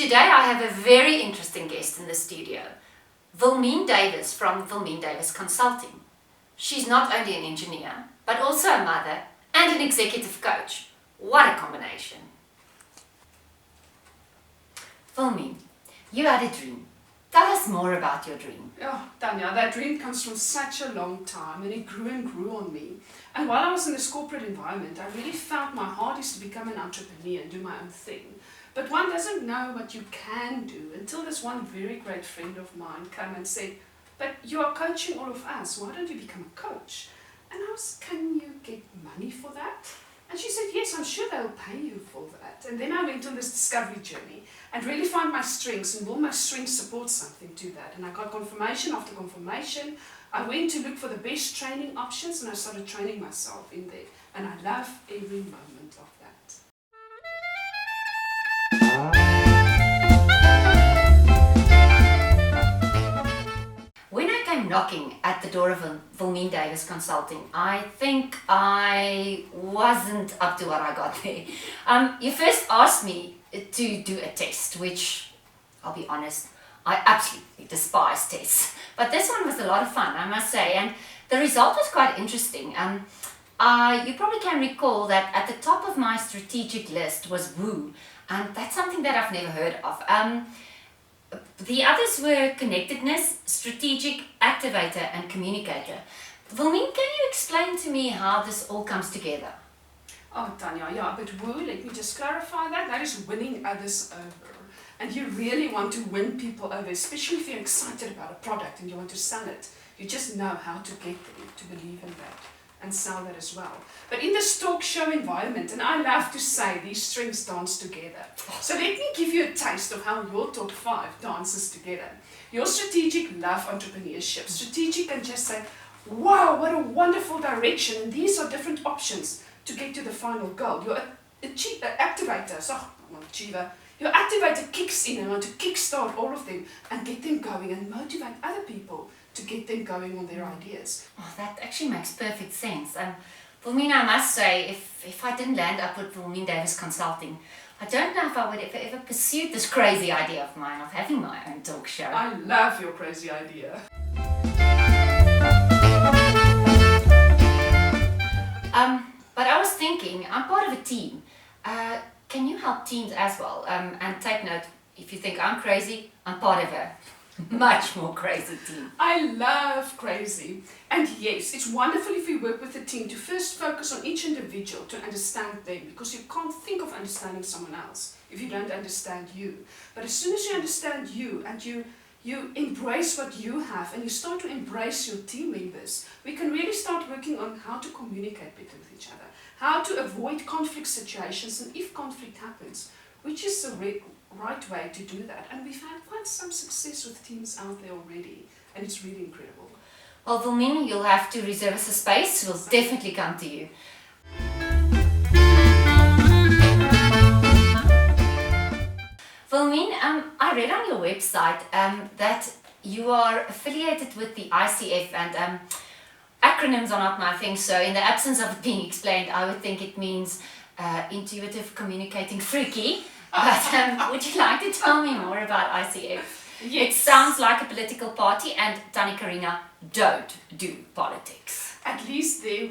Today I have a very interesting guest in the studio, Wilmien Davis from Wilmien Davis Consulting. She's not only an engineer, but also a mother and an executive coach. What a combination. Wilmien, you had a dream. Tell us more about your dream. Oh, Tanya, that dream comes from such a long time and it grew and grew on me. And while I was in this corporate environment, I really felt my heart is to become an entrepreneur and do my own thing. But one doesn't know what you can do until this one very great friend of mine came and said, "But you are coaching all of us, why don't you become a coach?" And I was, "Can you get money for that?" And she said, "Yes, I'm sure they'll pay you for that." And then I went on this discovery journey and really found my strengths, and will my strengths support something to that? And I got confirmation after confirmation. I went to look for the best training options and I started training myself in there. And I love every moment of that. When I came knocking at the door of Wilmien Davis Consulting, I think I wasn't up to what I got there. You first asked me to do a test, which, I'll be honest, I absolutely despise tests. But this one was a lot of fun, I must say, and the result was quite interesting. You probably can recall that at the top of my strategic list was WOO, and that's something that I've never heard of. The others were connectedness, strategic, activator, and communicator. Wilmien, can you explain to me how this all comes together? Oh, Tanya, yeah, but WOO, let me just clarify that. That is winning others over. And you really want to win people over, especially if you're excited about a product and you want to sell it. You just know how to get them to believe in that and sell that as well. But in this talk show environment, and I love to say these strings dance together. So let me give you a taste of how your top 5 dances together. Your strategic love entrepreneurship. Strategic can just say, "Wow, what a wonderful direction, and these are different options to get to the final goal." Your activator, your activator kicks in and want to kickstart all of them and get them going and motivate other people to get them going on their ideas. Oh, that actually makes perfect sense. Wilmien, I must say, if I didn't land up with Wilmien Davis Consulting, I don't know if I would have ever pursued this crazy idea of mine of having my own talk show. I love your crazy idea. But I was thinking, I'm part of a team. Can you help teams as well? And take note, if you think I'm crazy, I'm part of a much more crazy team. I love crazy. And yes, it's wonderful if we work with a team to first focus on each individual to understand them, because you can't think of understanding someone else if you don't understand you. But as soon as you understand you and you embrace what you have and you start to embrace your team members, we can really start working on how to communicate better with each other, how to avoid conflict situations, and if conflict happens, which is the right way to do that. And we've had quite some success with teams out there already, and it's really incredible. Well, Wilmien, you'll have to reserve us a space. We'll definitely come to you. Wilmien, I read on your website that you are affiliated with the ICF, and acronyms are not my thing, so in the absence of it being explained, I would think it means intuitive communicating freaky. But would you like to tell me more about ICF? Yes. It sounds like a political party, and Tani Karina don't do politics. At least there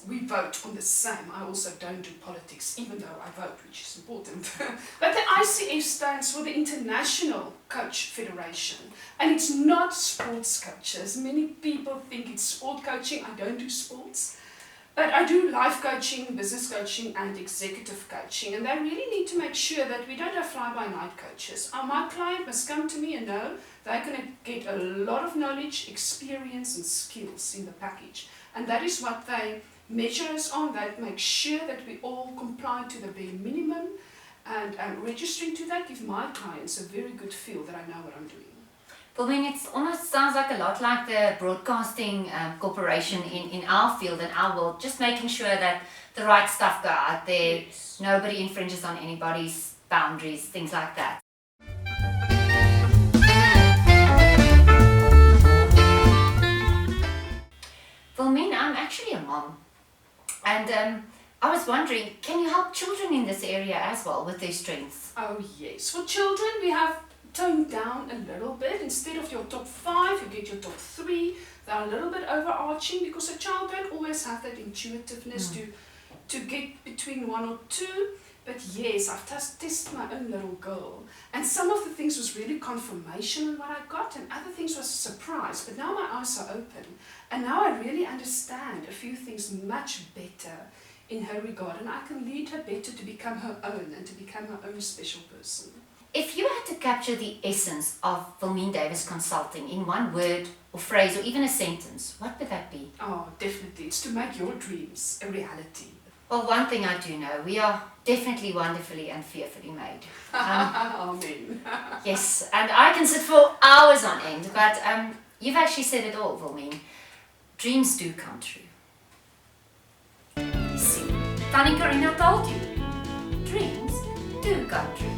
we vote on the same. I also don't do politics, even though I vote, which is important. But the ICF stands for the International Coach Federation. And it's not sports coaches. Many people think it's sport coaching. I don't do sports. But I do life coaching, business coaching, and executive coaching. And they really need to make sure that we don't have fly-by-night coaches. My client must come to me and know they're going to get a lot of knowledge, experience, and skills in the package. And that is what they measure us on. They make sure that we all comply to the bare minimum. And registering to that give my clients a very good feel that I know what I'm doing. Wilmien, it almost sounds like a lot like the broadcasting corporation in our field and our world, just making sure that the right stuff go out there, Yes. Nobody infringes on anybody's boundaries, things like that. Wilmien, I'm actually a mom, and I was wondering, can you help children in this area as well with their strengths? Oh yes, for children we have toned down a little bit. Instead of your top 5, you get your top 3. They're a little bit overarching because a child don't always have that intuitiveness to get between 1 or 2. But yes, I've tested my own little girl, and some of the things was really confirmation on what I got, and other things was a surprise. But now my eyes are open, and now I really understand a few things much better in her regard, and I can lead her better to become her own and to become her own special person. If you had to capture the essence of Wilmien Davis Consulting in one word or phrase or even a sentence, what would that be? Oh, definitely. It's to make your dreams a reality. Well, one thing I do know, we are definitely wonderfully and fearfully made. Amen. Yes, and I can sit for hours on end, but you've actually said it all, Wilmien. Dreams do come true. See, Tannie Karina told you, dreams do come true.